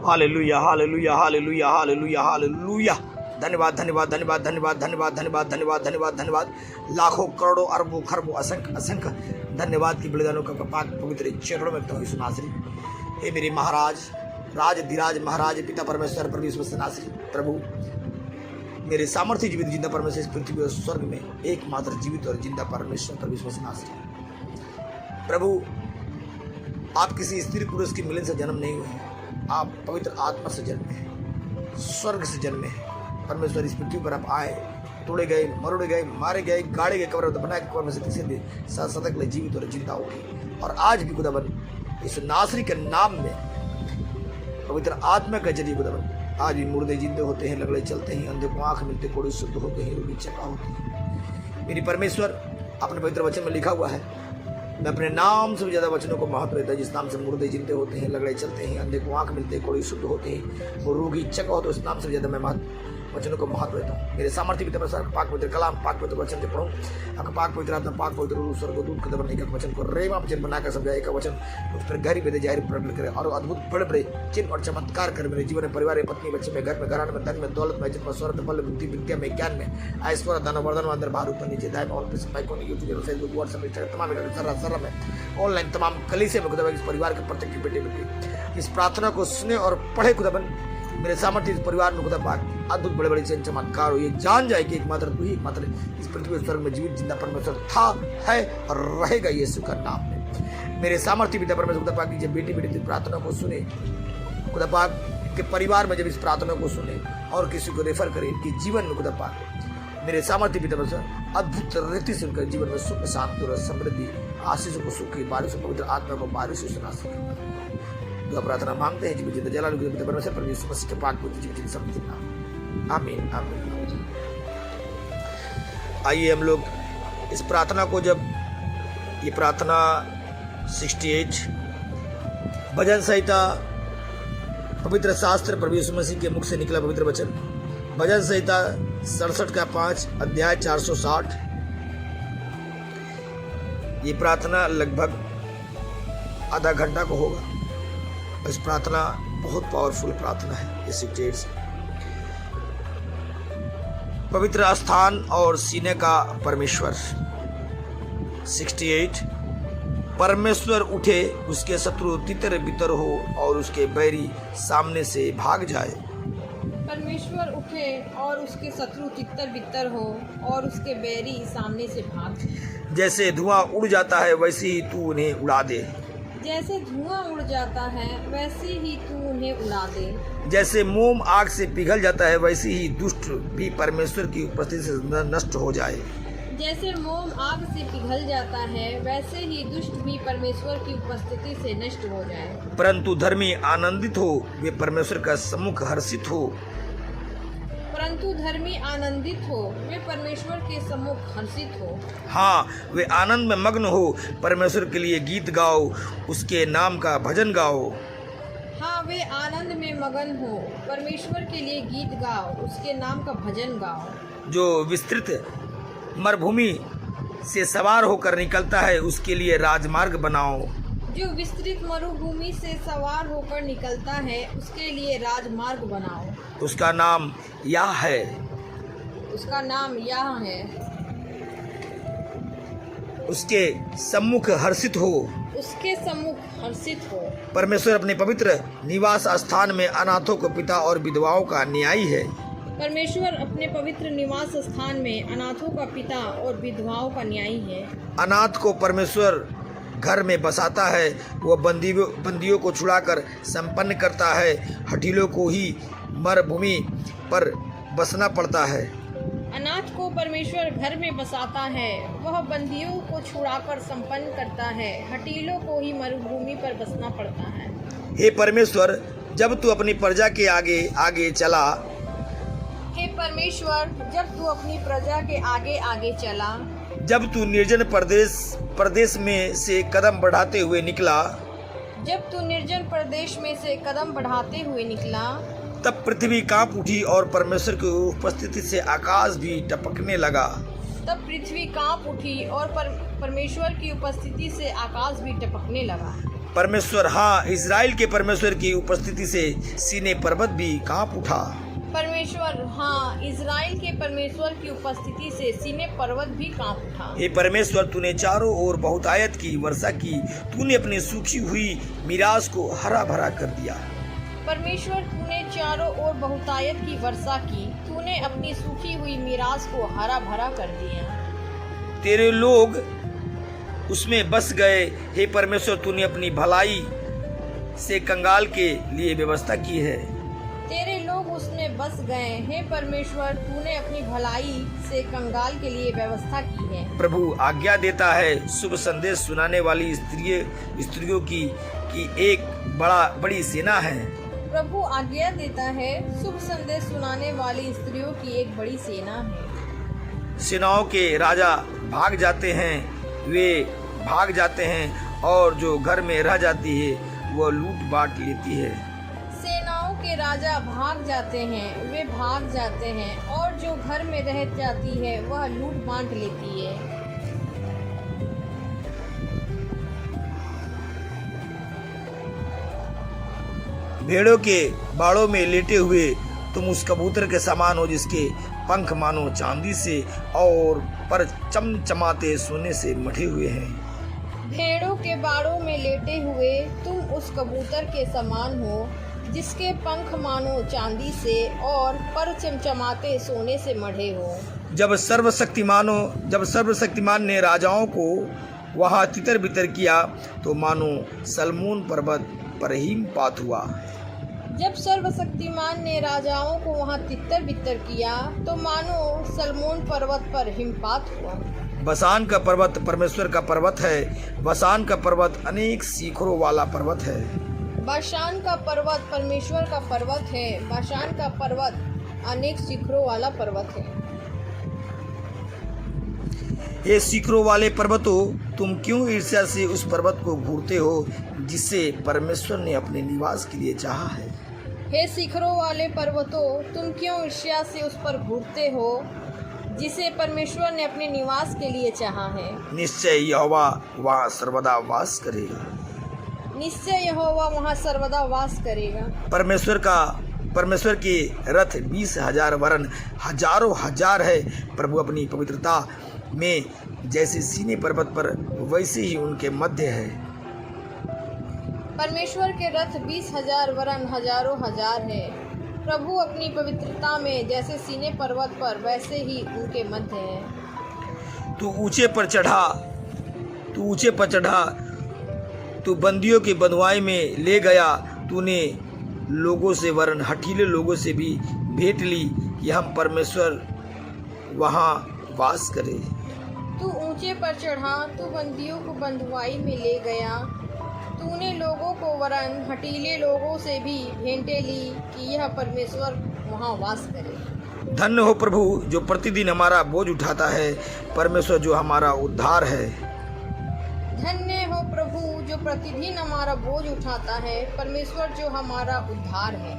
Hallelujah hallelujah hallelujah hallelujah hallelujah. धन्यवाद धन्यवाद धन्यवाद धन्यवाद धन्यवाद धन्यवाद धन्यवाद धन्यवाद धन्यवाद। लाखों करोड़ों अरबों खरबों असंख्य असंख्य धन्यवाद की बलिदानों का पाक पवित्र चरणों में तो यीशु नासरी। हे मेरे महाराज, राज धीराज महाराज, पिता परमेश्वर प्रभु यीशु मसीह नासरी। प्रभु मेरे सामर्थ्य जीवित जिंदा परमेश्वर इस पृथ्वी और स्वर्ग में एकमात्र जीवित और जिंदा परमेश्वर प्रभु यीशु मसीह नासरी। प्रभु आप किसी स्त्री पुरुष की मिलन से जन्म नहीं हुए हैं, आप पवित्र आत्मा से जन्मे हैं, स्वर्ग से जन्मे हैं। परमेश्वर इस पृथ्वी पर आप आए, तोड़े गए, मरोड़े गए, मारे गए, गाड़े गए, कब्र में बनाए कब्र में से तीसरे दिन सदा के लिए जीवित और जिंदा होगी। और आज भी खुदावन इस नासरी के नाम में पवित्र आत्मा के जरिए खुदावन आज भी मुर्दे जिंदे होते हैं, लंगड़े चलते हैं, अंधे को आंख मिलते, कोड़े शुद्ध होते हैं, रोगी चंगा होते हैं। मेरी परमेश्वर अपने पवित्र वचन में लिखा हुआ है, मैं अपने नाम से भी ज्यादा वचनों को महत्व देता है। जिस नाम से मुर्दे जिंदे होते हैं, लगड़े चलते हैं, अंधे को आंख मिलते हैं, कोड़े शुद्ध होते हैं, और रोगी चंगा होते हैं, उस नाम से ज्यादा मैं वचनों को महत्व देता हूँ। मेरे सामर्थ्य भी तब पाक पवित्र कलाम, पाक पवित्र वचन से पढ़ूँ, अगर पाक पवित्र आत्मा, पाक पवित्र रूह, स्वर्ग दूत के दबने का वचन को रेमा वचन बनाकर समझाए का वचन उस पर गहरी बेदे जाहिर प्रकट करे और अद्भुत बड़े बड़े चिन्ह और चमत्कार कर मेरे जीवन में, परिवार में, पत्नी बच्चे में, घर में, घराने में, धन में, दौलत में, इज्जत में, स्वर्ग बल, बुद्धि विद्या में, ज्ञान में, ऐश्वर्य दान वर्धन अंदर बाहर ऊपर नीचे दाएं और यूट्यूब फेसबुक व्हाट्सएप इंस्टाग्राम तमाम सर्रा में ऑनलाइन तमाम कलीसिया में खुदा इस परिवार के प्रत्येक बेटे बेटी इस प्रार्थना को सुने और पढ़े खुदाबन मेरे सामर्थ्य इस परिवार में खुदा पाक अद्भुत बड़े बड़े चमत्कार हो, ये जान जाए कि एकमात्र तू ही एकमात्र इस पृथ्वी स्वर्ग में जीवित जिंदा परमेश्वर था, है और रहेगा यीशु का नाम में। मेरे सामर्थ्य पिता परमेश्वर खुदा पाक की बेटी बेटी प्रार्थना को सुने, खुदा पाक के परिवार में जब इस प्रार्थना को सुने और किसी को रेफर करे इनके जीवन में खुदा पाक मेरे सामर्थ्य पिता परमेश्वर अद्भुत रीति से उनके जीवन में सुख शांति और समृद्धि आशीषों को सुख की बारिश पवित्र आत्मा को बारिश से सुना सके। दुआ प्रार्थना मांगते हैं जीवित जिंदा जलाल पिता परमेश्वर प्रभु यीशु मसीह के पाक पवित्र जीवित जिंदा समृद्धि नाम, आमीन आमीन। आइए हम लोग इस प्रार्थना को, जब ये प्रार्थना 68 भजन संहिता पवित्र शास्त्र प्रभु यीशु मसीह के मुख से निकला पवित्र वचन, भजन संहिता 67 का 5 अध्याय 460। ये प्रार्थना लगभग आधा घंटा को होगा। इस प्रार्थना बहुत पावरफुल प्रार्थना है। इस 68 पवित्र स्थान और सीने का परमेश्वर। 68 परमेश्वर उठे, उसके शत्रु तितर बितर हो और उसके बैरी सामने से भाग जाए। परमेश्वर उठे और उसके शत्रु तितर बितर हो और उसके बैरी सामने से भाग जाए। जैसे धुआं उड़ जाता है वैसे ही तू उन्हें उड़ा दे। जैसे धुआं उड़ जाता है वैसे ही तू उन्हें उड़ा दे। जैसे मोम आग से पिघल जाता है वैसे ही दुष्ट भी परमेश्वर की उपस्थिति से नष्ट हो जाए। जैसे मोम आग से पिघल जाता है वैसे ही दुष्ट भी परमेश्वर की उपस्थिति से नष्ट हो जाए। परंतु धर्मी आनंदित हो, वे परमेश्वर का सम्मुख हर्षित हो। परंतु धर्मी आनंदित हो, वे परमेश्वर के सम्मुख हर्षित हो। हाँ, वे आनंद में मग्न हो, परमेश्वर के लिए गीत गाओ, उसके नाम का भजन गाओ। हाँ, वे आनंद में मगन हो, परमेश्वर के लिए गीत गाओ, उसके नाम का भजन गाओ। जो विस्तृत मरुभूमि से सवार होकर निकलता है, उसके लिए राजमार्ग बनाओ। जो विस्तृत मरुभूमि से सवार होकर निकलता है, उसके लिए राजमार्ग बनाओ। उसका नाम याह है। उसका नाम याह है। उसके सम्मुख हर्षित हो। उसके सम्मुख हर्षित हो। परमेश्वर अपने पवित्र निवास स्थान में अनाथों को पिता और विधवाओं का न्यायी है। परमेश्वर अपने पवित्र निवास स्थान में अनाथों का पिता और विधवाओं का न्यायी है। अनाथ को परमेश्वर घर में बसाता है, वह बंदियों को छुड़ाकर संपन्न करता है। हठीलों को ही मरुभूमि पर बसना पड़ता है। अनाथ को परमेश्वर घर में बसाता है, वह बंदियों को छुड़ाकर संपन्न करता है। हठीलों को ही मरुभूमि पर बसना पड़ता है। हे परमेश्वर, जब तू अपनी प्रजा के आगे आगे चला। हे परमेश्वर, जब तू अपनी प्रजा के आगे आगे चला। जब तू निर्जन प्रदेश में से कदम बढ़ाते हुए निकला। जब तू निर्जन प्रदेश में से कदम बढ़ाते हुए निकला। तब पृथ्वी कांप उठी और परमेश्वर की उपस्थिति से आकाश भी टपकने लगा। तब पृथ्वी कांप उठी और परमेश्वर की उपस्थिति से आकाश भी टपकने लगा। परमेश्वर, हाँ, इज़राइल के परमेश्वर की उपस्थिति से सीने पर्वत भी कांप उठा। परमेश्वर, हाँ, इज़राइल के परमेश्वर की उपस्थिति से सीने पर्वत भी कांप उठा। हे परमेश्वर, तूने चारों ओर बहुतायत की वर्षा की, तूने अपनी सूखी हुई मीरास को हरा भरा कर दिया। परमेश्वर, तूने चारों ओर बहुतायत की वर्षा की, तूने अपनी सूखी हुई मीरास को हरा भरा कर दिया। तेरे लोग उसमें बस गए। हे परमेश्वर, तूने अपनी भलाई से कंगाल के लिए व्यवस्था की है। तेरे लोग उसमें बस गए। हे परमेश्वर, तूने अपनी भलाई से कंगाल के लिए व्यवस्था की है। प्रभु आज्ञा देता है, शुभ संदेश सुनाने वाली स्त्रियों की एक बड़ी सेना है। प्रभु आज्ञा देता है, शुभ संदेश सुनाने वाली स्त्रियों की एक बड़ी सेना है। सेनाओं के राजा भाग जाते हैं, वे भाग जाते हैं, और जो घर में रह जाती है वह लूट बांट लेती है। सेनाओं के राजा भाग जाते हैं, वे भाग जाते हैं, और जो घर में रह जाती है वह लूट बांट लेती है। भेड़ों के बाड़ों में लेटे हुए तुम उस कबूतर के समान हो जिसके पंख मानो चांदी से और पर चमचमाते सोने से मढ़े हुए हैं। भेड़ों के बाड़ों में लेटे हुए तुम उस कबूतर के समान हो जिसके पंख मानो चांदी से और पर चमचमाते सोने से मढ़े हो। जब सर्वशक्तिमान ने राजाओं को वहाँ तितर बितर किया तो मानो सलमोन पर्वत पर हिमपात हुआ। जब सर्वशक्तिमान ने राजाओं को वहाँ तितर बितर किया तो मानो सलमोन पर्वत पर हिमपात हुआ। बसान का पर्वत परमेश्वर का पर्वत है। बसान का पर्वत अनेक शिखरों वाला पर्वत है। बाशान का पर्वत परमेश्वर का पर्वत है। बाशान का पर्वत अनेक शिखरों वाला पर्वत है। ये शिखरों वाले पर्वतों, तुम क्यों ईर्ष्या से उस पर्वत को घूरते हो जिसे परमेश्वर ने अपने निवास के लिए चाहा है। हे शिखरों वाले पर्वतों, तुम क्यों ईर्ष्या से उस पर घूरते हो जिसे परमेश्वर ने अपने निवास के लिए चाहा है। निश्चय यहोवा वहाँ सर्वदा वास करेगा। निश्चय यहोवा वहाँ सर्वदा वास करेगा। परमेश्वर के रथ 20,000 वरन हजारों हजार है। प्रभु अपनी पवित्रता में जैसे सीने पर्वत पर वैसे ही उनके मध्य है। परमेश्वर के रथ 20,000 वरन हजारों हजार है। प्रभु अपनी पवित्रता में जैसे सीने पर्वत पर वैसे ही उनके मध्य है। तू ऊंचे पर चढ़ा, तू बंदियों की बंधुआई में ले गया। तूने लोगों से वरन हठीले लोगों से भी भेंट ली कि हम परमेश्वर वहाँ वास करे। तू ऊंचे पर चढ़ा, तू बंदियों को बंधुआई में ले गया। तूने लोगों को वरन हठीले लोगों से भी भेंटें ली कि यह परमेश्वर वहाँ वास करे। धन्य हो प्रभु जो प्रतिदिन हमारा बोझ उठाता है, परमेश्वर जो हमारा उद्धार है। धन्य हो प्रभु जो प्रतिदिन हमारा बोझ उठाता है, परमेश्वर जो हमारा उद्धार है।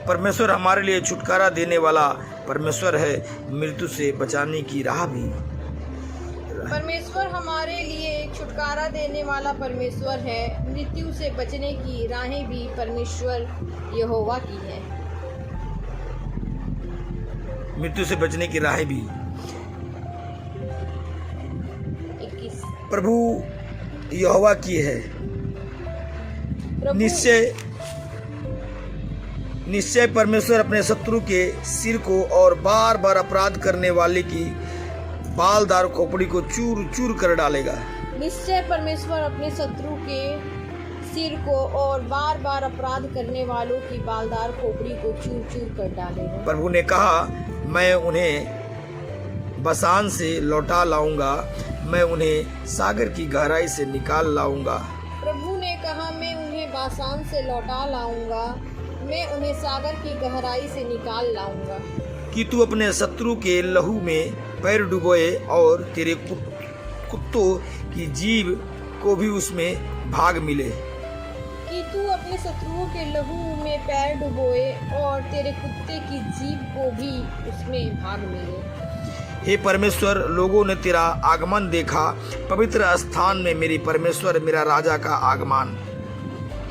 परमेश्वर हमारे लिए छुटकारा देने वाला परमेश्वर है, मृत्यु से बचाने की राह भी। परमेश्वर हमारे लिए छुटकारा देने वाला परमेश्वर है, मृत्यु से बचने की राहें भी परमेश्वर यहोवा की है। मृत्यु से बचने की राहें भी 21 प्रभु यहोवा की है। निश्चय परमेश्वर अपने शत्रु के सिर को और बार बार अपराध करने वाले की बालदार खोपड़ी को चूर चूर कर डालेगा। निश्चय परमेश्वर अपने शत्रु के सिर को और बार बार अपराध करने वालों की बालदार खोपड़ी को चूर चूर कर डालेगा। प्रभु ने कहा, मैं उन्हें बसान से लौटा लाऊंगा, मैं उन्हें सागर की गहराई से निकाल लाऊंगा। प्रभु ने कहा, मैं उन्हें बासान से लौटा लाऊंगा, मैं उन्हें सागर की गहराई से निकाल लाऊंगा। कि तू अपने शत्रु के लहू में पैर डुबोए और तेरे कुत्तों की जीभ को भी उसमें भाग मिले। कि तू अपने शत्रुओं के लहू में पैर डुबोए और तेरे कुत्ते की जीभ को भी उसमें भाग मिले। हे परमेश्वर, लोगों ने तेरा आगमन देखा, पवित्र स्थान में मेरी परमेश्वर मेरा राजा का आगमन।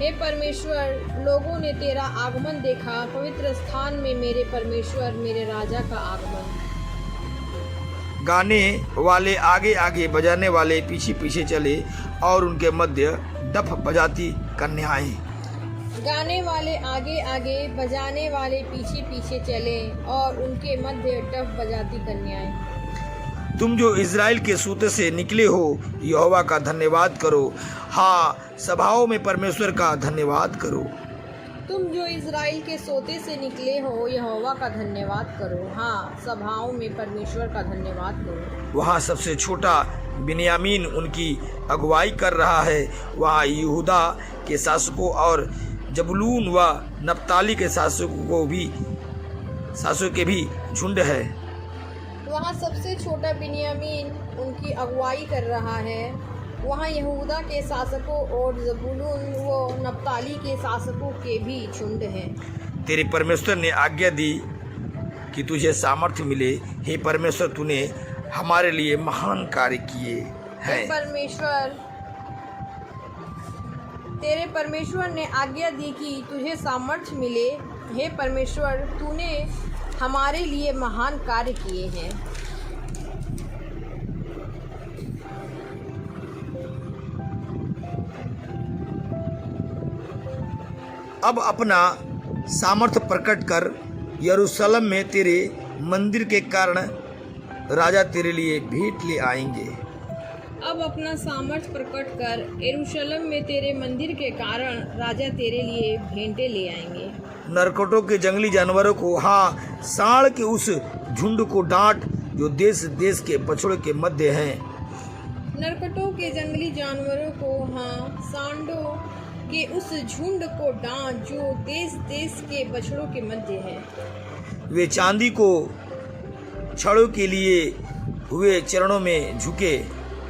हे परमेश्वर, लोगों ने तेरा आगमन देखा, पवित्र स्थान में मेरे परमेश्वर मेरे राजा का आगमन। गाने वाले आगे आगे, बजाने वाले पीछे पीछे चले और उनके मध्य डफ बजाती कन्याएं। गाने वाले आगे आगे, बजाने वाले पीछे पीछे चले और उनके मध्य डफ बजाती कन्याएं। तुम जो इज़राइल के सूते से निकले हो, यहोवा का धन्यवाद करो। हाँ, सभाओं में परमेश्वर का धन्यवाद करो। तुम जो इज़राइल के सोते से निकले हो, यहोवा का धन्यवाद करो। हाँ, सभाओं में परमेश्वर का धन्यवाद करो। वहाँ सबसे छोटा बिन्यामीन उनकी अगुवाई कर रहा है। वहाँ यहूदा के शासकों और जबूलून व नप्ताली के शासकों के भी झुंड है। वहाँ सबसे छोटा बिन्यामीन उनकी अगुवाई कर रहा है। वहाँ यहूदा के शासकों और जबूलून व नप्ताली के शासकों के भी झुंड हैं। तेरे परमेश्वर ने आज्ञा दी कि तुझे सामर्थ्य मिले। हे परमेश्वर, तूने हमारे लिए महान कार्य किए हैं। तेरे परमेश्वर ने आज्ञा दी कि तुझे सामर्थ्य मिले। हे परमेश्वर, तूने हमारे लिए महान कार्य किए हैं। अब अपना सामर्थ्य प्रकट कर, यरूशलेम में तेरे मंदिर के कारण राजा तेरे लिए भेंट ले आएंगे। अब अपना सामर्थ्य प्रकट कर, यरूशलेम में तेरे मंदिर के कारण राजा तेरे लिए भेंटे ले आएंगे। नरकटों के जंगली जानवरों को, हाँ, सांड के उस झुंड को डांट जो देश देश के बछड़ों के मध्य हैं। नरकटों के जंगली जानवरों को, हाँ, सांडों के उस झुंड को डांट जो देश देश के बछड़ों के मध्य है। वे चांदी को छड़ों के लिए हुए चरणों में झुके।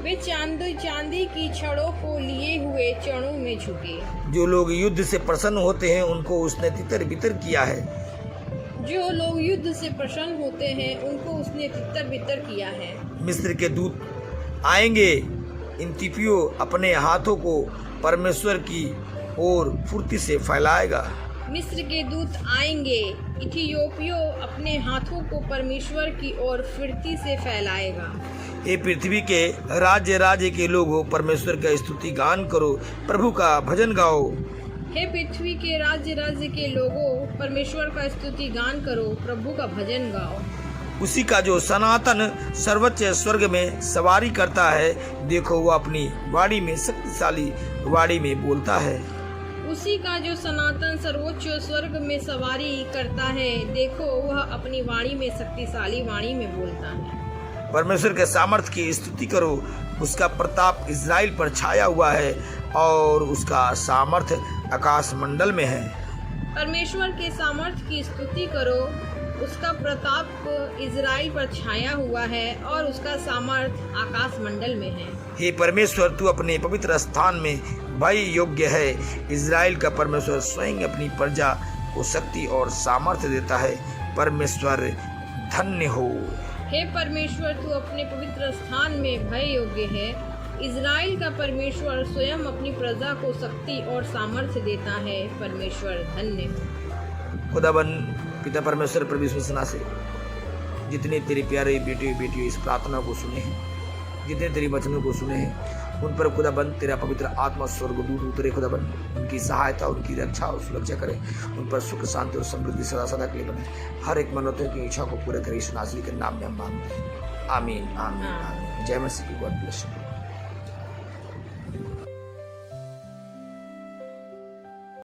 वे चांदी की छड़ों को लिए हुए चरणों में झुके। जो लोग युद्ध से प्रसन्न होते हैं उनको उसने तितर बितर किया है। जो लोग युद्ध से प्रसन्न होते हैं उनको उसने तितर बितर किया है। मिस्र के दूत आएंगे, इन तिपियों अपने हाथों को परमेश्वर की ओर फुर्ती से फैलाएगा। मिस्र के दूत आएंगे, इथियोपियो अपने हाथों को परमेश्वर की ओर फुर्ती से फैलाएगा। ये पृथ्वी के राज्य राज्य के लोगों, परमेश्वर का स्तुति गान करो, प्रभु का भजन गाओ। हे पृथ्वी के राज्य राज्य के लोगों, परमेश्वर का स्तुति गान करो, प्रभु का भजन गाओ। उसी का जो सनातन सर्वोच्च स्वर्ग में सवारी करता है, देखो वह अपनी वाणी में शक्तिशाली वाणी में बोलता है। उसी का जो सनातन सर्वोच्च स्वर्ग में सवारी करता है, देखो वह अपनी वाणी में शक्तिशाली वाणी में बोलता है। परमेश्वर के सामर्थ्य की स्तुति करो, उसका प्रताप इज़राइल पर छाया हुआ है और उसका सामर्थ्य आकाश मंडल में है। परमेश्वर के सामर्थ्य की स्तुति करो, उसका प्रताप इज़राइल पर छाया हुआ है और उसका सामर्थ्य आकाश मंडल में है। हे परमेश्वर, तू अपने पवित्र स्थान में भय योग्य है। इज़राइल का परमेश्वर स्वयं अपनी प्रजा को शक्ति और सामर्थ्य देता है। परमेश्वर धन्य हो। हे परमेश्वर, तू अपने पवित्र स्थान में भय योग्य है। इज़राइल का परमेश्वर स्वयं अपनी प्रजा को शक्ति और सामर्थ्य देता है। परमेश्वर धन्य हो। खुदाबन पिता परमेश्वर प्रभु यीशु मसीह से जितने तेरे प्यारे बेटे इस प्रार्थना को सुने हैं, जितने तेरी वचनों को सुने हैं, उन पर खुदाबंद तेरा पवित्र आत्मा स्वर्गदूत उतरे। खुदाबंद उनकी सहायता, उनकी रक्षा और सुरक्षा करे। उन पर सुख शांति और समृद्धि सदा सदा के लिए बने। हर एक मनोरथ की इच्छा को पूरा करे। यीशु नासरी के नाम में हम मांगते हैं। आमीन आमीन आमीन। जय मसीह की। God bless you.